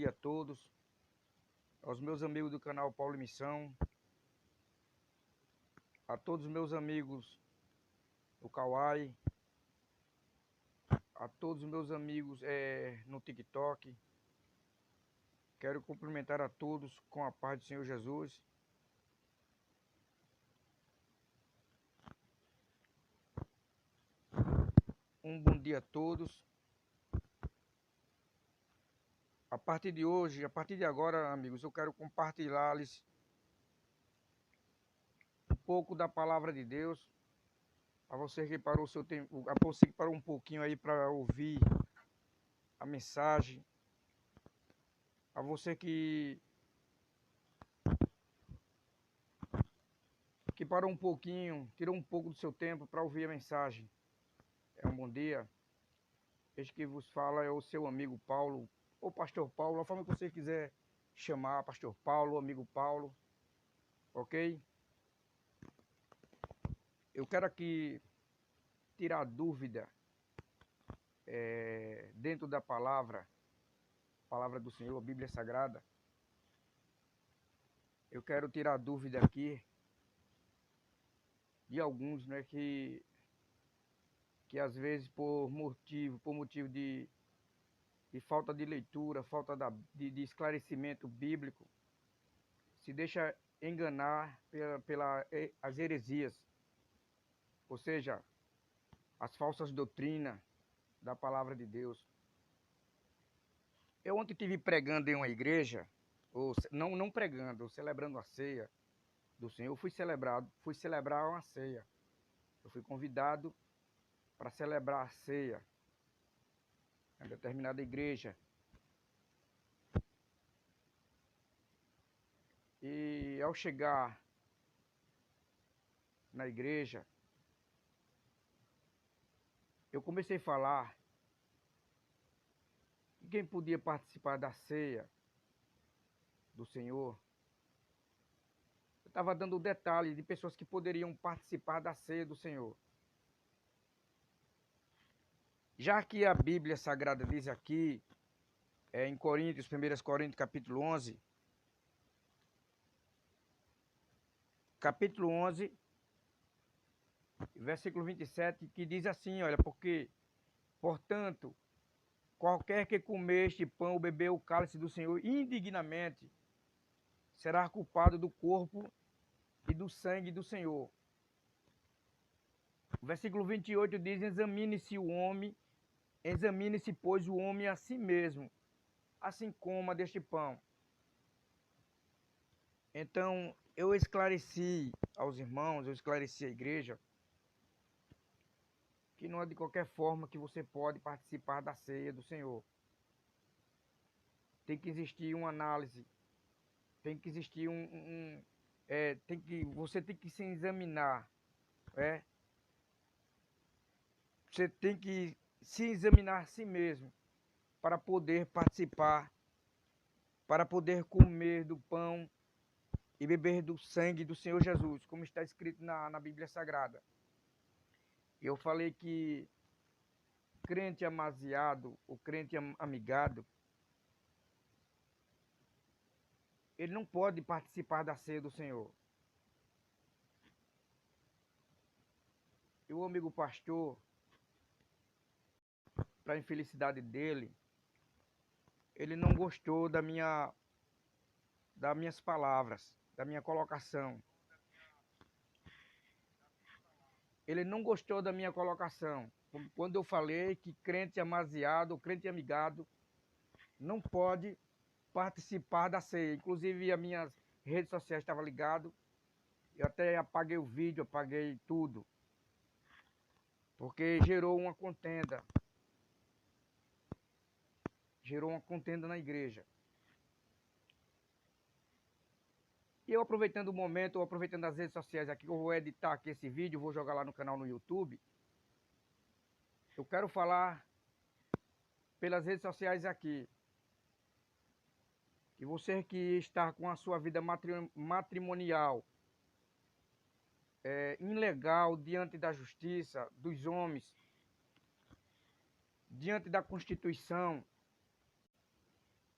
dia a todos, aos meus amigos do canal Paulo Missão, a todos os meus amigos do Kawai, a todos os meus amigos no TikTok. Quero cumprimentar a todos com a paz do Senhor Jesus. Um bom dia a todos. A partir de hoje, a partir de agora, amigos, eu quero compartilhar-lhes um pouco da palavra de Deus. A você que parou o seu tempo, a você que parou um pouquinho aí para ouvir a mensagem, a você que parou um pouquinho, tirou um pouco do seu tempo para ouvir a mensagem. É um bom dia. Este que vos fala é o seu amigo Paulo, ou Pastor Paulo, a forma que você quiser chamar, Pastor Paulo, amigo Paulo, ok? Eu quero aqui tirar dúvida dentro da palavra do Senhor, a Bíblia Sagrada. Eu quero tirar dúvida aqui de alguns, né, que às vezes por motivo de falta de leitura, falta de esclarecimento bíblico, se deixa enganar as heresias, ou seja, as falsas doutrinas da palavra de Deus. Eu ontem estive pregando em uma igreja, ou não pregando, celebrando a ceia do Senhor. Fui celebrar uma ceia. Eu fui convidado para celebrar a ceia em determinada igreja. E ao chegar na igreja, eu comecei a falar que quem podia participar da ceia do Senhor. Eu estava dando detalhes de pessoas que poderiam participar da ceia do Senhor. Já que a Bíblia Sagrada diz aqui, em Coríntios, 1 Coríntios capítulo 11, versículo 27, que diz assim, olha, portanto, qualquer que comer este pão ou beber o cálice do Senhor indignamente, será culpado do corpo e do sangue do Senhor. O versículo 28 diz, examine-se, pois, o homem a si mesmo, assim coma deste pão. Então, eu esclareci aos irmãos, eu esclareci à igreja, que não é de qualquer forma que você pode participar da ceia do Senhor. Tem que existir uma análise, tem que existir você tem que se examinar, Você tem que se examinar a si mesmo para poder participar, para poder comer do pão e beber do sangue do Senhor Jesus, como está escrito na Bíblia Sagrada. Eu falei que crente amasiado, o crente amigado, ele não pode participar da ceia do Senhor. E o amigo pastor, para a infelicidade dele, ele não gostou das minhas palavras, da minha colocação. Ele não gostou da minha colocação. Quando eu falei que crente amasiado, crente amigado, não pode participar da ceia. Inclusive, as minhas redes sociais estavam ligadas. Eu até apaguei o vídeo, apaguei tudo. Porque gerou uma contenda. Gerou uma contenda na igreja. E eu aproveitando o momento, aproveitando as redes sociais aqui, eu vou editar aqui esse vídeo, vou jogar lá no canal no YouTube. Eu quero falar pelas redes sociais aqui. Que você que está com a sua vida matrimonial ilegal diante da justiça, dos homens, diante da Constituição,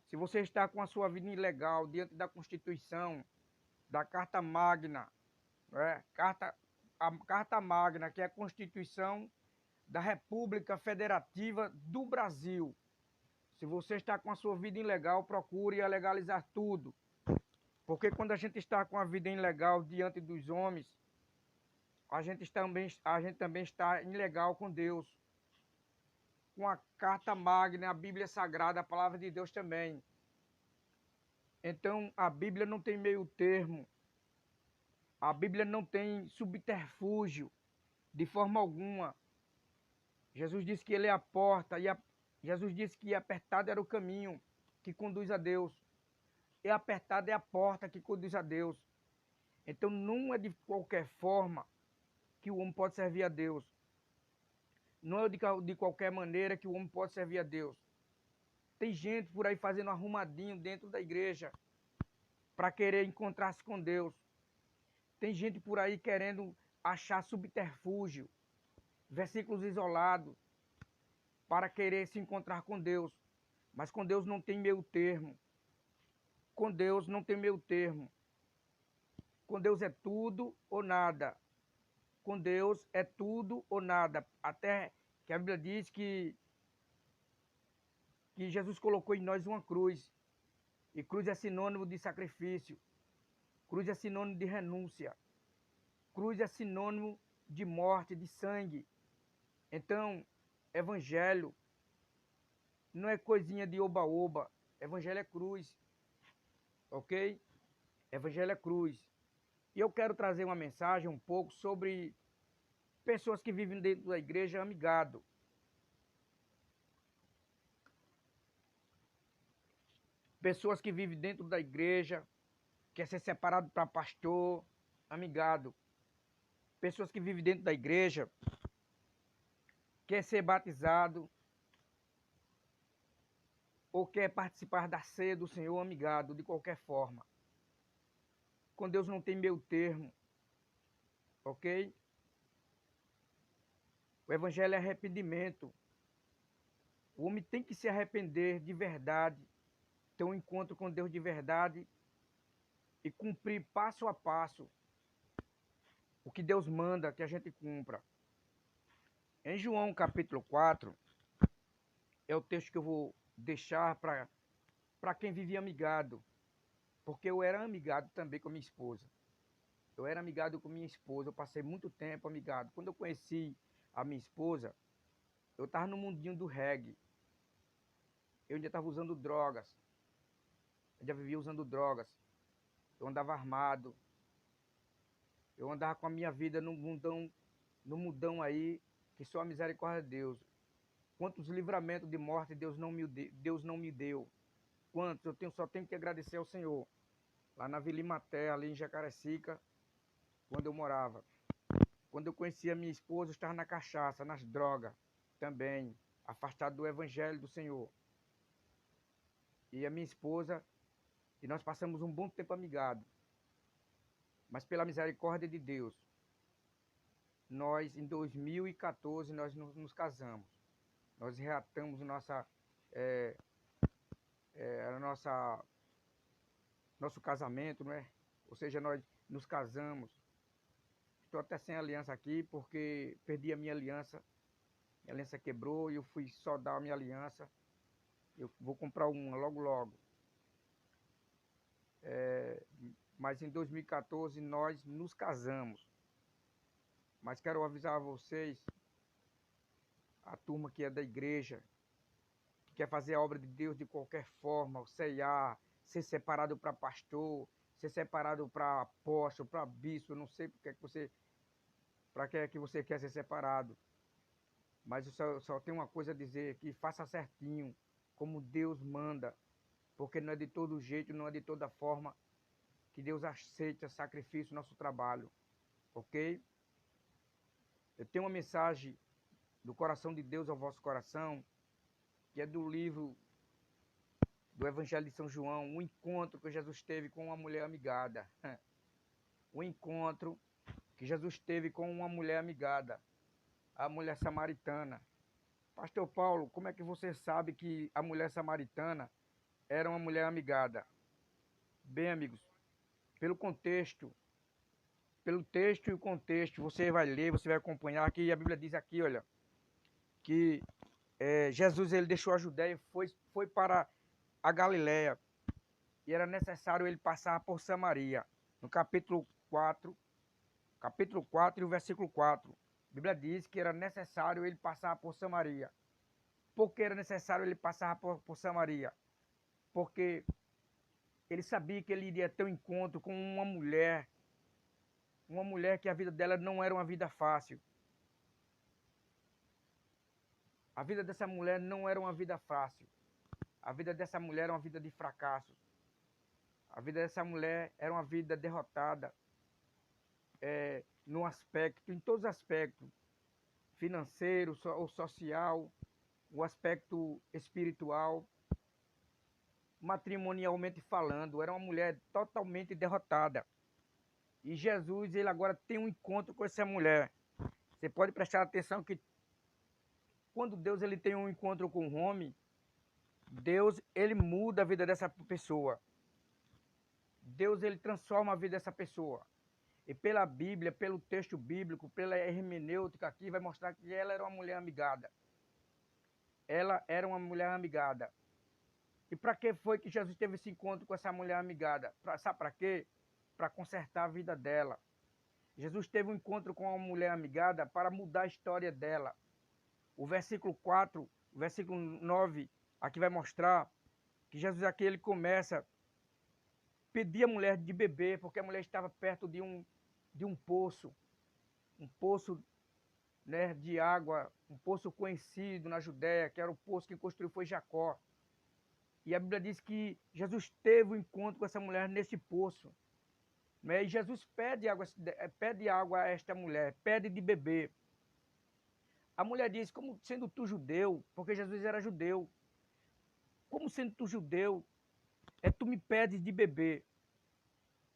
Se você está com a sua vida ilegal diante da Constituição, da Carta Magna, né? A Carta Magna, que é a Constituição da República Federativa do Brasil. Se você está com a sua vida ilegal, procure legalizar tudo. Porque quando a gente está com a vida ilegal diante dos homens, a gente também está ilegal com Deus. Com a Carta Magna, a Bíblia Sagrada, a Palavra de Deus também. Então, a Bíblia não tem meio termo. A Bíblia não tem subterfúgio de forma alguma. Jesus disse que ele é a porta, Jesus disse que apertado era o caminho que conduz a Deus. E apertado é a porta que conduz a Deus. Então não é de qualquer forma que o homem pode servir a Deus. Não é de qualquer maneira que o homem pode servir a Deus. Tem gente por aí fazendo arrumadinho dentro da igreja para querer encontrar-se com Deus. Tem gente por aí querendo achar subterfúgio, versículos isolados, para querer se encontrar com Deus. Mas com Deus não tem meio termo. Com Deus não tem meio termo. Com Deus é tudo ou nada. Com Deus é tudo ou nada. Até que a Bíblia diz que Jesus colocou em nós uma cruz. E cruz é sinônimo de sacrifício. Cruz é sinônimo de renúncia. Cruz é sinônimo de morte, de sangue. Então, evangelho não é coisinha de oba-oba. Evangelho é cruz. Ok? Evangelho é cruz. E eu quero trazer uma mensagem um pouco sobre pessoas que vivem dentro da igreja amigado. Pessoas que vivem dentro da igreja, quer ser separado para pastor, amigado. Pessoas que vivem dentro da igreja, quer ser batizado, ou quer participar da ceia do Senhor, amigado, de qualquer forma. Com Deus não tem meio termo, ok? O evangelho é arrependimento. O homem tem que se arrepender de verdade, ter um encontro com Deus de verdade e cumprir passo a passo o que Deus manda que a gente cumpra. Em João capítulo 4, é o texto que eu vou deixar para quem vivia amigado, porque eu era amigado também com minha esposa. Eu era amigado com minha esposa, eu passei muito tempo amigado. Quando eu conheci a minha esposa, eu estava no mundinho do reggae. Eu ainda estava usando drogas. Eu já vivia usando drogas. Eu andava armado. Eu andava com a minha vida no mundão aí, que só a misericórdia de Deus. Quantos livramentos de morte Deus não me deu. Quantos? Só tenho que agradecer ao Senhor. Lá na Vila Imaté, ali em Jacarecica, quando eu morava. Quando eu conheci a minha esposa, eu estava na cachaça, nas drogas também, afastado do evangelho do Senhor. E a minha esposa, e nós passamos um bom tempo amigado. Mas pela misericórdia de Deus, nós em 2014 nós nos casamos. Nós reatamos nosso casamento, não é? Ou seja, nós nos casamos. Estou até sem aliança aqui porque perdi a minha aliança. Minha aliança quebrou e eu fui soldar a minha aliança. Eu vou comprar uma logo logo. Mas em 2014 nós nos casamos. Mas quero avisar a vocês, a turma que é da igreja, que quer fazer a obra de Deus de qualquer forma, o CEA, ser separado para pastor, ser separado para apóstolo, para bispo, eu não sei para que é que você quer ser separado. Mas eu só tenho uma coisa a dizer, que faça certinho, como Deus manda, porque não é de todo jeito, não é de toda forma que Deus aceita sacrifício no nosso trabalho, ok? Eu tenho uma mensagem do coração de Deus ao vosso coração, que é do livro do Evangelho de São João, um encontro que Jesus teve com uma mulher amigada. Um encontro que Jesus teve com uma mulher amigada, a mulher samaritana. Pastor Paulo, como é que você sabe que a mulher samaritana era uma mulher amigada. Bem, amigos, pelo contexto, pelo texto e o contexto, você vai ler, você vai acompanhar aqui, a Bíblia diz aqui, olha, que Jesus ele deixou a Judéia e foi para a Galiléia, e era necessário ele passar por Samaria. No capítulo 4 e o versículo 4, a Bíblia diz que era necessário ele passar por Samaria. Por que era necessário ele passar por Samaria? Porque ele sabia que ele iria ter um encontro com uma mulher que a vida dela não era uma vida fácil. A vida dessa mulher não era uma vida fácil. A vida dessa mulher era uma vida de fracassos. A vida dessa mulher era uma vida derrotada, no aspecto, em todos os aspectos, financeiro, ou social, o aspecto espiritual, matrimonialmente falando, era uma mulher totalmente derrotada. E Jesus, ele agora tem um encontro com essa mulher. Você pode prestar atenção que quando Deus ele tem um encontro com o homem, Deus ele muda a vida dessa pessoa. Deus ele transforma a vida dessa pessoa. E pela Bíblia, pelo texto bíblico, pela hermenêutica aqui, vai mostrar que ela era uma mulher amigada. Ela era uma mulher amigada. E para que foi que Jesus teve esse encontro com essa mulher amigada? Sabe para quê? Para consertar a vida dela. Jesus teve um encontro com uma mulher amigada para mudar a história dela. O versículo 4, o versículo 9, aqui vai mostrar que Jesus aqui ele começa a pedir a mulher de beber, porque a mulher estava perto de um poço, né, de água, um poço conhecido na Judéia, que era o poço que construiu foi Jacó. E a Bíblia diz que Jesus teve um encontro com essa mulher nesse poço. Né? E Jesus pede água a esta mulher, pede de beber. A mulher diz, como sendo tu judeu, porque Jesus era judeu, como sendo tu judeu, tu me pedes de beber.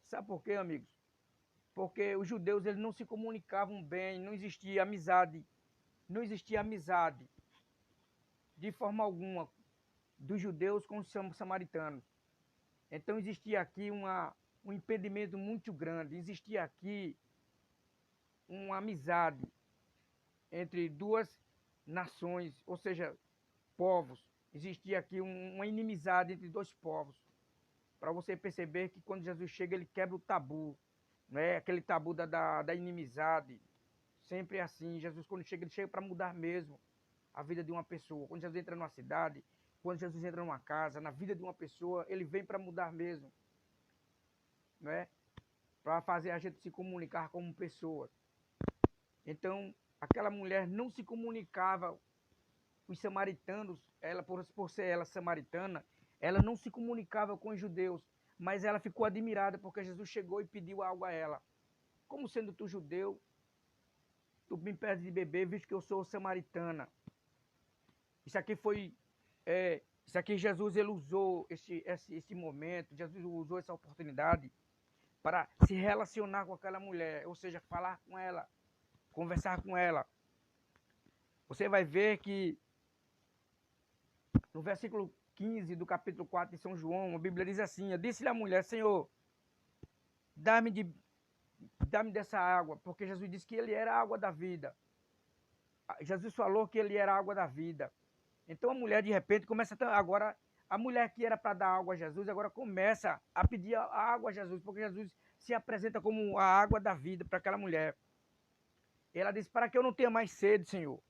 Sabe por quê, amigos? Porque os judeus eles não se comunicavam bem, não existia amizade. Não existia amizade de forma alguma dos judeus com os samaritanos. Então existia aqui um impedimento muito grande, existia aqui uma amizade entre duas nações, ou seja, povos. Existia aqui uma inimizade entre dois povos. Para você perceber que quando Jesus chega, ele quebra o tabu, né? Aquele tabu da inimizade. Sempre é assim. Jesus, quando chega, ele chega para mudar mesmo a vida de uma pessoa. Quando Jesus entra numa cidade, quando Jesus entra numa casa, na vida de uma pessoa, ele vem para mudar mesmo, né? Para fazer a gente se comunicar como pessoas. Então, aquela mulher não se comunicava, os samaritanos, ela por ser ela samaritana, ela não se comunicava com os judeus, mas ela ficou admirada porque Jesus chegou e pediu algo a ela. Como sendo tu judeu, tu me pedes de beber, visto que eu sou samaritana. Isso aqui foi, isso aqui Jesus ele usou esse momento, Jesus usou essa oportunidade para se relacionar com aquela mulher, ou seja, falar com ela, conversar com ela. Você vai ver que no versículo 15 do capítulo 4 de São João, a Bíblia diz assim, disse-lhe a mulher, Senhor, dá-me dessa água, porque Jesus disse que ele era a água da vida. Jesus falou que ele era a água da vida. Então a mulher de repente começa agora, a mulher que era para dar água a Jesus, agora começa a pedir a água a Jesus, porque Jesus se apresenta como a água da vida para aquela mulher. Ela disse, para que eu não tenha mais sede, Senhor,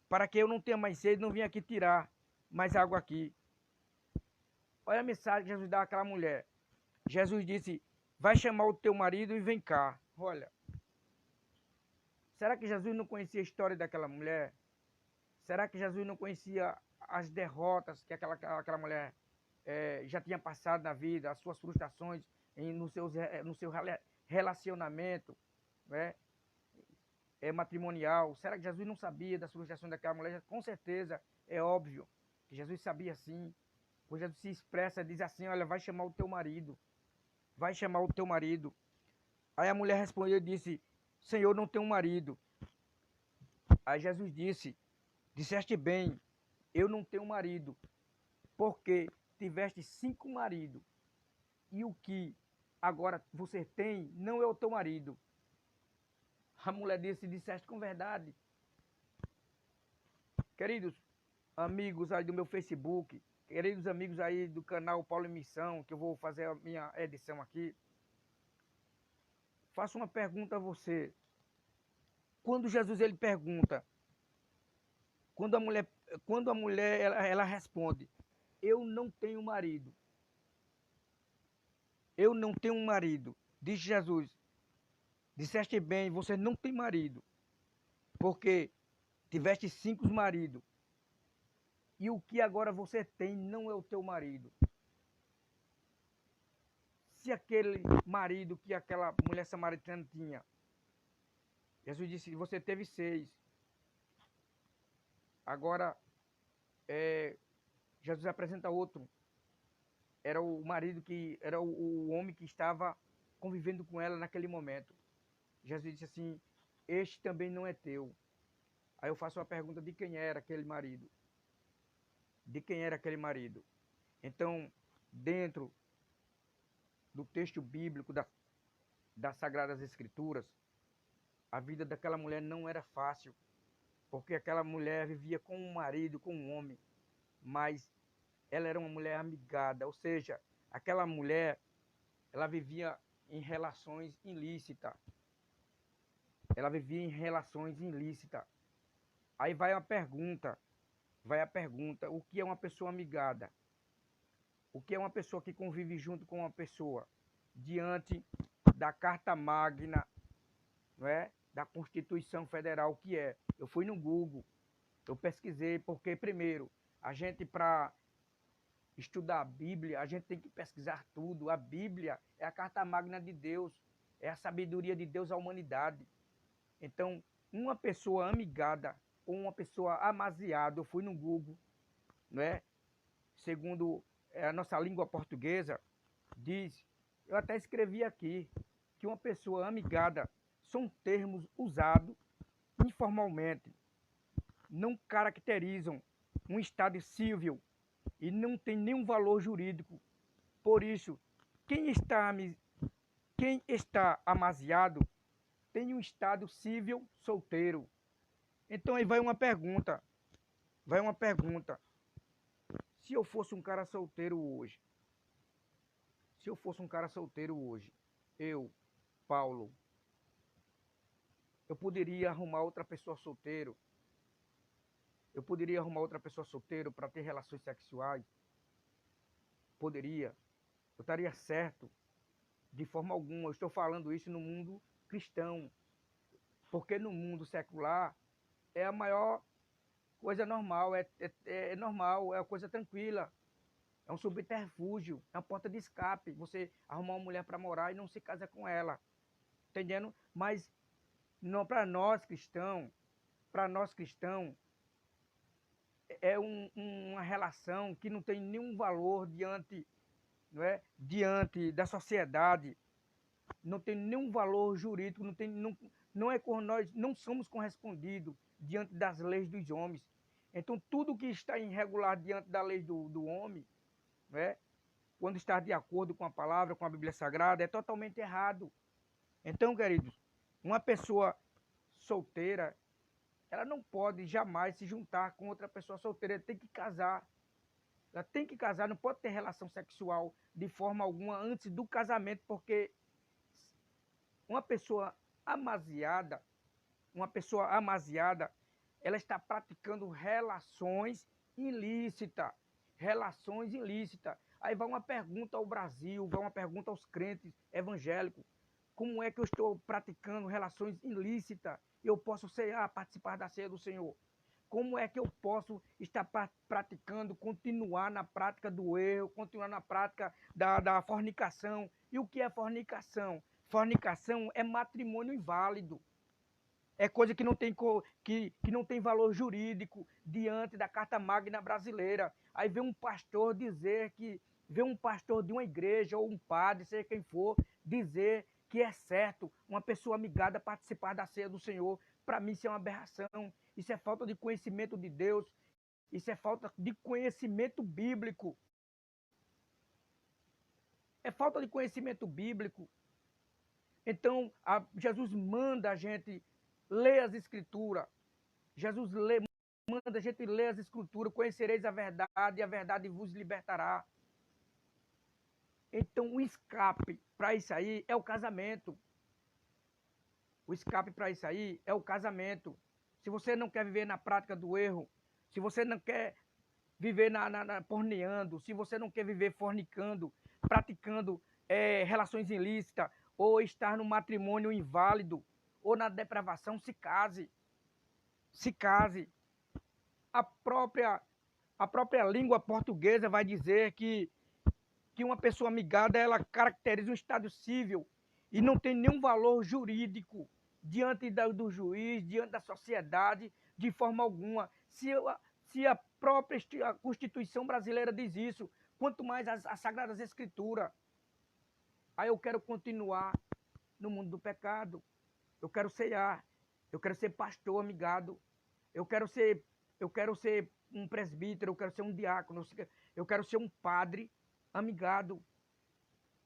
para que eu não tenha mais sede, não vim aqui tirar mais água aqui. Olha a mensagem que Jesus dá àquela mulher. Jesus disse, vai chamar o teu marido e vem cá. Olha, será que Jesus não conhecia a história daquela mulher? Será que Jesus não conhecia as derrotas que aquela mulher já tinha passado na vida, as suas frustrações no seu relacionamento, né, matrimonial? Será que Jesus não sabia das frustrações daquela mulher? Com certeza, é óbvio que Jesus sabia sim. Pois Jesus se expressa, diz assim, olha, vai chamar o teu marido. Vai chamar o teu marido. Aí a mulher respondeu e disse, Senhor, não tenho marido. Aí Jesus disse, disseste bem, eu não tenho marido. Por quê? tiveste 5 maridos, e o que agora você tem não é o teu marido. A mulher disse: disseste com verdade. Queridos amigos aí do meu Facebook, queridos amigos aí do canal Paulo em Missão, que eu vou fazer a minha edição aqui, faço uma pergunta a você. Quando Jesus ele pergunta, quando a mulher ela responde: eu não tenho marido. Eu não tenho um marido. Diz Jesus: disseste bem, você não tem marido, porque tiveste 5 maridos. E o que agora você tem não é o teu marido. Se aquele marido que aquela mulher samaritana tinha, Jesus disse: você teve 6. Agora, Jesus apresenta outro. Era o marido que era o homem que estava convivendo com ela naquele momento. Jesus disse assim: este também não é teu. Aí eu faço uma pergunta: de quem era aquele marido? De quem era aquele marido? Então, dentro do texto bíblico das Sagradas Escrituras, a vida daquela mulher não era fácil, porque aquela mulher vivia com um marido, com um homem, mas ela era uma mulher amigada, ou seja, aquela mulher, ela vivia em relações ilícitas. Ela vivia em relações ilícitas. Aí vai a pergunta, o que é uma pessoa amigada? O que é uma pessoa que convive junto com uma pessoa diante da Carta Magna, não é? Da Constituição Federal, que é? Eu fui no Google, eu pesquisei, porque primeiro, a gente para estudar a Bíblia, a gente tem que pesquisar tudo. A Bíblia é a Carta Magna de Deus, é a sabedoria de Deus à humanidade. Então, uma pessoa amigada ou uma pessoa amasiada, eu fui no Google, não é? Segundo a nossa língua portuguesa, diz, eu até escrevi aqui, que uma pessoa amigada são termos usados informalmente, não caracterizam um estado civil e não tem nenhum valor jurídico. Por isso, quem está amasiado tem um estado civil solteiro. Então aí vai uma pergunta. Se eu fosse um cara solteiro hoje, eu, Paulo, eu poderia arrumar outra pessoa solteiro? Eu poderia arrumar outra pessoa solteiro para ter relações sexuais? Poderia. Eu estaria certo? De forma alguma. Eu estou falando isso no mundo cristão. Porque no mundo secular é a maior coisa normal, é normal, é uma coisa tranquila. É um subterfúgio, é uma porta de escape. Você arrumar uma mulher para morar e não se casa com ela. Entendendo? Mas não, para nós cristãos, é uma relação que não tem nenhum valor diante, não é? Diante da sociedade, não tem nenhum valor jurídico, não é nós não somos correspondidos diante das leis dos homens. Então tudo que está irregular diante da lei do homem, não é? Quando está de acordo com a palavra, com a Bíblia Sagrada, é totalmente errado. Então, queridos, uma pessoa solteira, ela não pode jamais se juntar com outra pessoa solteira, ela tem que casar. Ela tem que casar, não pode ter relação sexual de forma alguma antes do casamento, porque uma pessoa amasiada, ela está praticando relações ilícitas. Aí vai uma pergunta ao Brasil, vai uma pergunta aos crentes evangélicos: como é que eu estou praticando relações ilícitas? Eu posso participar da ceia do Senhor? Como é que eu posso estar praticando, continuar na prática do erro, continuar na prática da fornicação? E o que é fornicação? Fornicação é matrimônio inválido. É coisa que que não tem valor jurídico diante da Carta Magna brasileira. Aí vem um pastor vem um pastor de uma igreja ou um padre, seja quem for, dizer que é certo uma pessoa amigada participar da ceia do Senhor. Para mim isso é uma aberração, isso é falta de conhecimento de Deus, isso é falta de conhecimento bíblico. É falta de conhecimento bíblico. Então, Jesus manda a gente ler as Escrituras. Jesus manda a gente ler as Escrituras. Conhecereis a verdade e a verdade vos libertará. Então, o escape para isso aí é o casamento. O escape para isso aí é o casamento. Se você não quer viver na prática do erro, se você não quer viver porneando, se você não quer viver fornicando, praticando relações ilícitas, ou estar no matrimônio inválido, ou na depravação, se case. Se case. A própria língua portuguesa vai dizer que uma pessoa amigada, ela caracteriza um estado civil e não tem nenhum valor jurídico diante do juiz, diante da sociedade, de forma alguma. Se a própria Constituição brasileira diz isso, quanto mais as Sagradas Escrituras. Aí eu quero continuar no mundo do pecado. Eu quero ceiar. Eu quero ser pastor amigado. Eu quero ser um presbítero, eu quero ser um diácono, eu quero ser um padre amigado.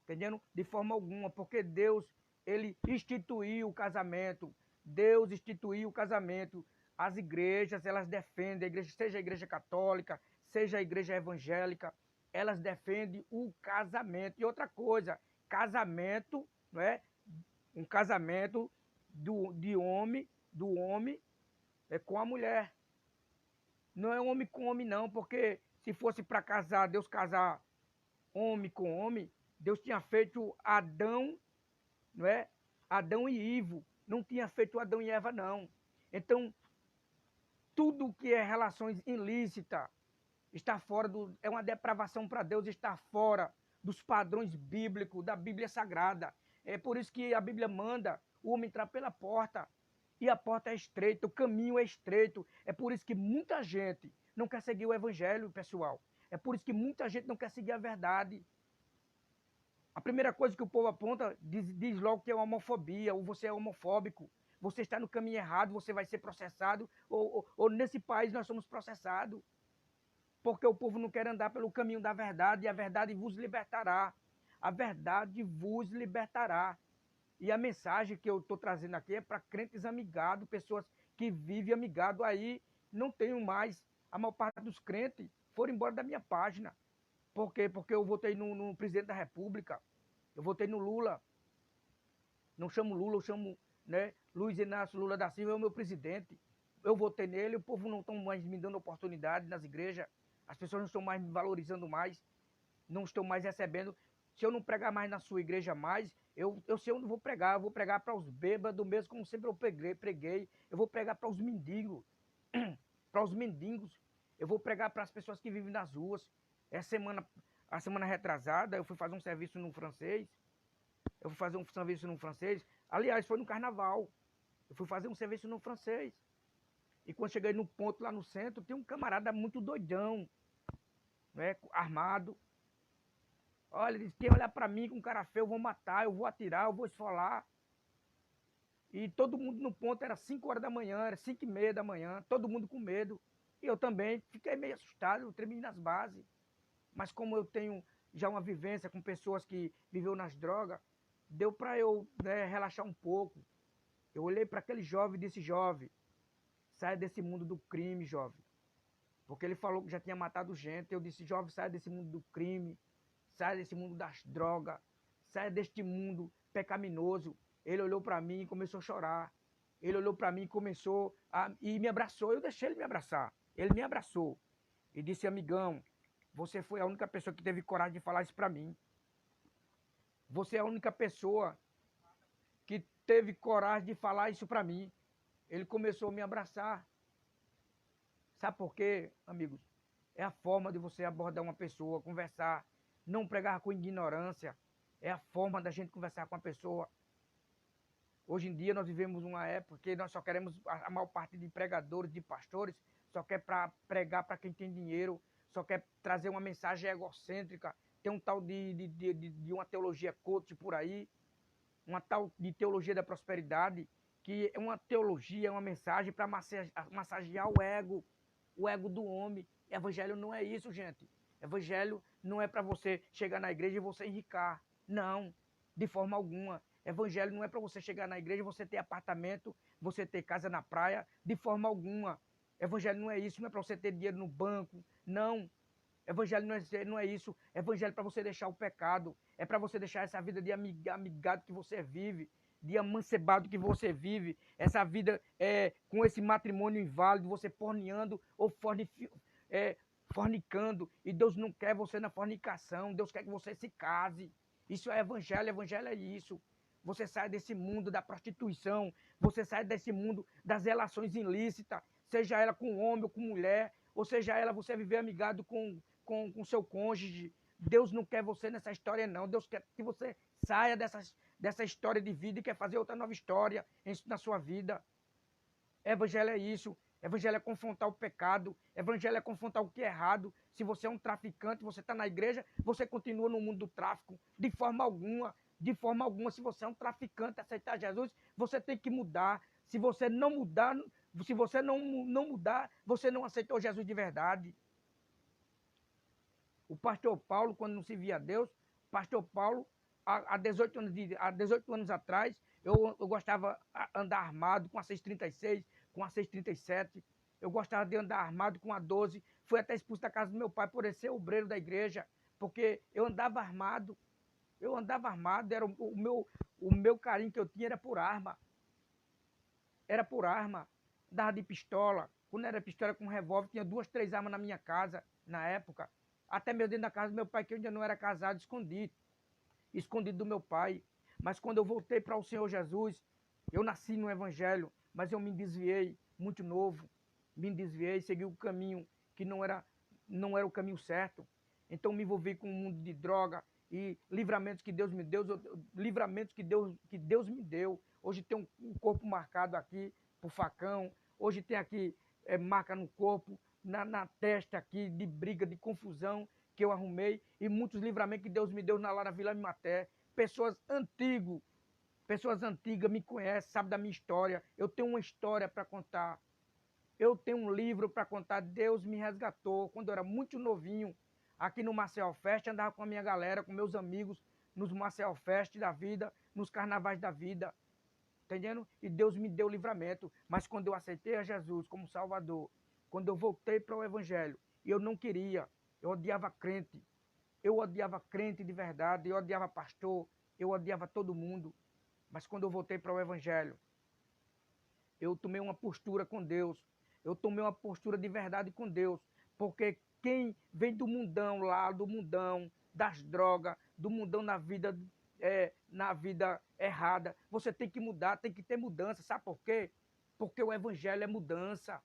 Entendendo? De forma alguma, porque Deus, ele instituiu o casamento. Deus instituiu o casamento. As igrejas, elas defendem, seja a igreja católica, seja a igreja evangélica, elas defendem o casamento. E outra coisa, casamento, não é? Um casamento do homem com a mulher. Não é homem com homem, não, porque se fosse para casar, Deus casar homem com homem, Deus tinha feito Adão, não é? Adão e Ivo. Não tinha feito Adão e Eva, não. Então, tudo que é relações ilícitas está fora é uma depravação para Deus, está fora dos padrões bíblicos, da Bíblia Sagrada. É por isso que a Bíblia manda o homem entrar pela porta. E a porta é estreita, o caminho é estreito. É por isso que muita gente não quer seguir o evangelho, pessoal. É por isso que muita gente não quer seguir a verdade. A primeira coisa que o povo aponta, diz logo que é homofobia, ou você é homofóbico. Você está no caminho errado, você vai ser processado, ou nesse país nós somos processados. Porque o povo não quer andar pelo caminho da verdade, e a verdade vos libertará. A verdade vos libertará. E a mensagem que eu estou trazendo aqui é para crentes amigados, pessoas que vivem amigado aí, não tenho mais. A maior parte dos crentes foram embora da minha página. Por quê? Porque eu votei no presidente da República, eu votei no Lula. Não chamo Lula, eu chamo, né, Luiz Inácio Lula da Silva, é o meu presidente. Eu votei nele, o povo não está mais me dando oportunidade nas igrejas, as pessoas não estão mais me valorizando mais, não estão mais recebendo. Se eu não pregar mais na sua igreja mais, eu sei onde vou pregar. Eu vou pregar para os bêbados mesmo, como sempre eu preguei. Eu vou pregar para os mendigos. Para os mendigos. Eu vou pregar para as pessoas que vivem nas ruas. A semana retrasada, eu fui fazer um serviço no francês. Aliás, foi no carnaval. Eu fui fazer um serviço no francês. E quando cheguei no ponto lá no centro, tem um camarada muito doidão, né, armado. Olha, ele disse, quem olhar para mim com cara feio, eu vou matar, eu vou atirar, eu vou esfolar. E todo mundo no ponto, era 5 horas da manhã, era 5h30 da manhã, todo mundo com medo. E eu também fiquei meio assustado, eu tremi nas bases. Mas como eu tenho já uma vivência com pessoas que viveu nas drogas, deu para eu, né, relaxar um pouco. Eu olhei para aquele jovem e disse, jovem, saia desse mundo do crime, jovem. Porque ele falou que já tinha matado gente. Eu disse, jovem, saia desse mundo do crime, saia desse mundo das drogas, saia deste mundo pecaminoso. Ele olhou para mim e começou a chorar. Ele olhou para mim e começou e me abraçou. Eu deixei ele me abraçar. Ele me abraçou e disse, amigão, você foi a única pessoa que teve coragem de falar isso para mim. Você é a única pessoa que teve coragem de falar isso para mim. Ele começou a me abraçar. Sabe por quê, amigos? É a forma de você abordar uma pessoa, conversar, não pregar com ignorância. É a forma da gente conversar com a pessoa. Hoje em dia nós vivemos uma época que nós só queremos, a maior parte de pregadores, de pastores, só quer pregar para quem tem dinheiro, só quer trazer uma mensagem egocêntrica. Tem um tal de uma teologia coach por aí, uma tal de teologia da prosperidade, que é uma teologia, é uma mensagem para massagear o ego do homem. Evangelho não é isso, gente. Evangelho não é para você chegar na igreja e você enricar. Não, de forma alguma. Evangelho não é para você chegar na igreja, você ter apartamento, você ter casa na praia, de forma alguma. Evangelho não é isso, não é para você ter dinheiro no banco, não. Evangelho não é isso. Evangelho é para você deixar o pecado, é para você deixar essa vida de amigado que você vive, de amancebado que você vive, essa vida com esse matrimônio inválido, você forneando ou fornicando, e Deus não quer você na fornicação, Deus quer que você se case. Isso é evangelho é isso. Você sai desse mundo da prostituição, você sai desse mundo das relações ilícitas, seja ela com homem ou com mulher, ou seja ela você viver amigado com seu cônjuge. Deus não quer você nessa história, não. Deus quer que você saia dessa história de vida e quer fazer outra nova história na sua vida. Evangelho é isso. Evangelho é confrontar o pecado. Evangelho é confrontar o que é errado. Se você é um traficante, você está na igreja, você continua no mundo do tráfico. De forma alguma. De forma alguma. Se você é um traficante, aceitar Jesus, você tem que mudar. Se você não mudar, se você não mudar, você não aceitou Jesus de verdade. O pastor Paulo, quando não se via Deus, o pastor Paulo, há 18 anos atrás, eu gostava de andar armado com a 636, com a 637. Eu gostava de andar armado com a 12. Fui até expulso da casa do meu pai por ser obreiro da igreja, porque eu andava armado. Eu andava armado, era o meu carinho que eu tinha era por arma. Era por arma. Andava de pistola. Quando era pistola com revólver, tinha 2, 3 armas na minha casa, na época. Até mesmo dentro da casa do meu pai, que eu ainda não era casado, escondido do meu pai. Mas quando eu voltei para o Senhor Jesus, eu nasci no Evangelho, mas eu me desviei muito novo, me desviei, segui o caminho que não era o caminho certo. Então me envolvi com um mundo de droga e livramentos que Deus me deu, livramentos que Deus me deu. Hoje tem um corpo marcado aqui por facão, hoje tem aqui marca no corpo, na testa aqui, de briga, de confusão que eu arrumei, e muitos livramentos que Deus me deu lá na Vila Mimaté. Pessoas antigas me conhecem, sabem da minha história. Eu tenho uma história para contar. Eu tenho um livro para contar. Deus me resgatou quando eu era muito novinho, aqui no Marcel Fest, andava com a minha galera, com meus amigos, nos Marcel Fest da vida, nos carnavais da vida. Entendendo? E Deus me deu livramento. Mas quando eu aceitei a Jesus como Salvador, quando eu voltei para o Evangelho, eu não queria, eu odiava crente. Eu odiava crente de verdade, eu odiava pastor, eu odiava todo mundo. Mas quando eu voltei para o Evangelho, eu tomei uma postura com Deus. Eu tomei uma postura de verdade com Deus. Porque quem vem do mundão lá, do mundão das drogas, do mundão na vida errada, você tem que mudar, tem que ter mudança. Sabe por quê? Porque o Evangelho é mudança.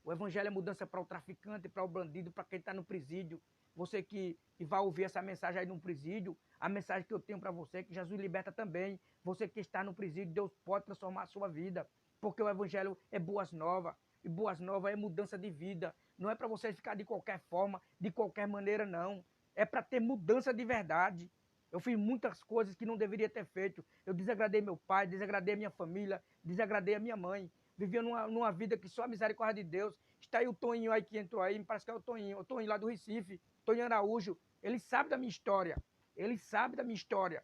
O Evangelho é mudança para o traficante, para o bandido, para quem está no presídio. Você que vai ouvir essa mensagem aí no presídio, a mensagem que eu tenho para você, que Jesus liberta também. Você que está no presídio, Deus pode transformar a sua vida. Porque o Evangelho é boas novas. E boas novas é mudança de vida. Não é para você ficar de qualquer forma, de qualquer maneira, não. É para ter mudança de verdade. Eu fiz muitas coisas que não deveria ter feito. Eu desagradei meu pai, desagradei a minha família, desagradei a minha mãe. Vivia numa vida que só a misericórdia de Deus. Está aí o Toninho aí que entrou aí, me parece que é o Toninho lá do Recife, Toninho Araújo. Ele sabe da minha história. Ele sabe da minha história.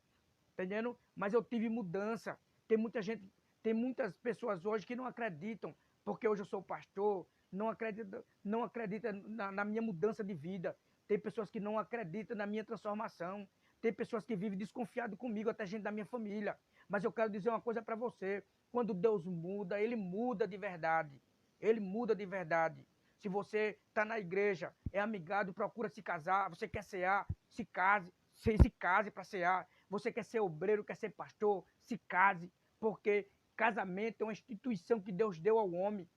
Entendendo? Mas eu tive mudança. Tem muitas pessoas hoje que não acreditam, porque hoje eu sou pastor, não acredita na minha mudança de vida. Tem pessoas que não acreditam na minha transformação. Tem pessoas que vivem desconfiado comigo, até gente da minha família. Mas eu quero dizer uma coisa para você. Quando Deus muda, Ele muda de verdade. Ele muda de verdade. Se você está na igreja, é amigado, procura se casar, você quer cear, se case, se case para cear. Você quer ser obreiro, quer ser pastor, se case, porque casamento é uma instituição que Deus deu ao homem.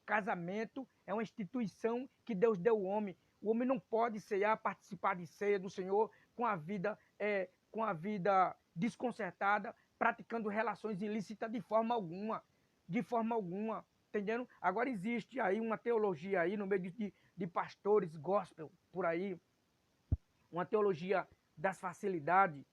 Casamento é uma instituição que Deus deu ao homem. O homem não pode cear, participar de ceia do Senhor com a vida desconcertada, praticando relações ilícitas de forma alguma. De forma alguma. Entendendo? Agora existe aí uma teologia aí no meio de pastores gospel por aí, uma teologia das facilidades,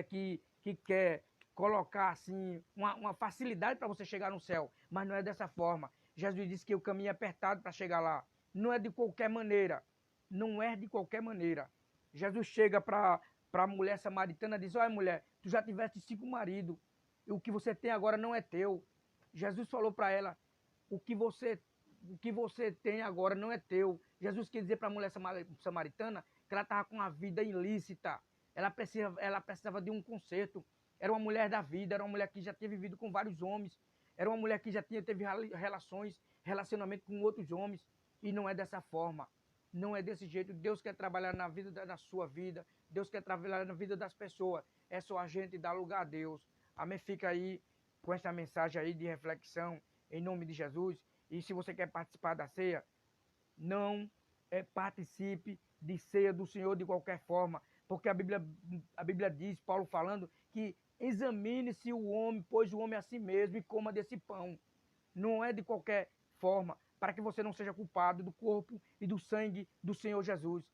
que quer colocar assim uma facilidade para você chegar no céu, mas não é dessa forma. Jesus disse que o caminho é apertado para chegar lá. Não é de qualquer maneira. Não é de qualquer maneira. Jesus chega para para a mulher samaritana, diz: olha, mulher, tu já tiveste 5 maridos, e o que você tem agora não é teu. Jesus falou para ela: o que você tem agora não é teu. Jesus quer dizer para a mulher samaritana que ela estava com uma vida ilícita. Ela precisava de um conserto. Era uma mulher da vida, era uma mulher que já tinha vivido com vários homens, era uma mulher que já teve relacionamento com outros homens, e não é dessa forma. Não é desse jeito. Deus quer trabalhar na sua vida. Deus quer trabalhar na vida das pessoas. É só a gente dar lugar a Deus. Amém? Fica aí com essa mensagem aí de reflexão, em nome de Jesus. E se você quer participar da ceia, não participe de ceia do Senhor de qualquer forma, porque a Bíblia diz, Paulo falando, que examine-se o homem, pois o homem é a si mesmo, e coma desse pão. Não é de qualquer forma, para que você não seja culpado do corpo e do sangue do Senhor Jesus.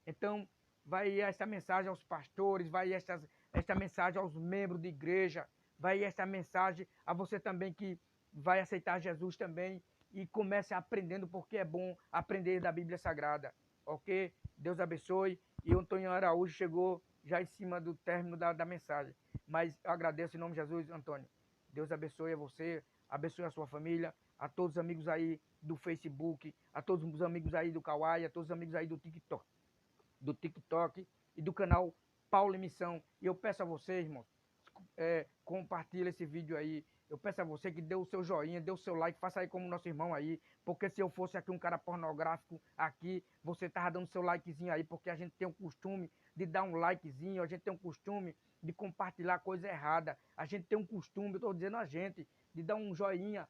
Então, vai esta mensagem aos pastores, vai esta mensagem aos membros de igreja, vai esta mensagem a você também que vai aceitar Jesus também, e comece aprendendo, porque é bom aprender da Bíblia Sagrada, ok? Deus abençoe. E o Antônio Araújo chegou já em cima do término da mensagem, mas eu agradeço em nome de Jesus, Antônio. Deus abençoe a você, abençoe a sua família, a todos os amigos aí do Facebook, a todos os amigos aí do Kawaii, a todos os amigos aí do TikTok e do canal Paulo Missão. E eu peço a vocês, irmãos, compartilhe esse vídeo aí. Eu peço a você que dê o seu joinha, dê o seu like, faça aí como nosso irmão aí, porque se eu fosse aqui um cara pornográfico aqui, você tava dando seu likezinho aí, porque a gente tem o costume de dar um likezinho, a gente tem um costume de compartilhar coisa errada, a gente tem um costume, eu estou dizendo a gente, de dar um joinha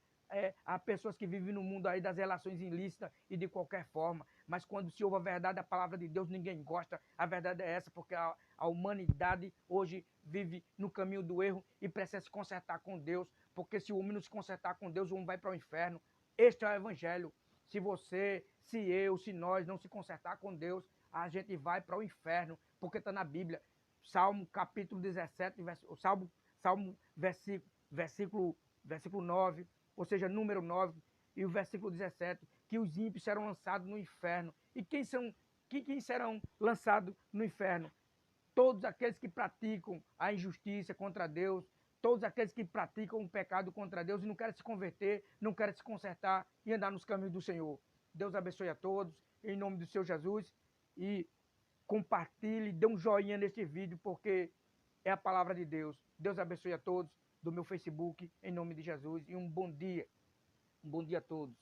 a pessoas que vivem no mundo aí das relações ilícitas e de qualquer forma. Mas quando se ouve a verdade, a palavra de Deus, ninguém gosta. A verdade é essa, porque a humanidade hoje vive no caminho do erro e precisa se consertar com Deus, porque se o homem não se consertar com Deus, o homem vai para o inferno. Este é o evangelho. Se você, se eu, se nós não se consertar com Deus, a gente vai para o inferno, porque está na Bíblia. Salmo capítulo 17, Salmo versículo 9, ou seja, número 9, e o versículo 17, que os ímpios serão lançados no inferno. E quem serão lançados no inferno? Todos aqueles que praticam a injustiça contra Deus, todos aqueles que praticam o pecado contra Deus e não querem se converter, não querem se consertar e andar nos caminhos do Senhor. Deus abençoe a todos, em nome do Senhor Jesus, e compartilhe, dê um joinha neste vídeo, porque é a palavra de Deus. Deus abençoe a todos do meu Facebook, em nome de Jesus, e um bom dia a todos.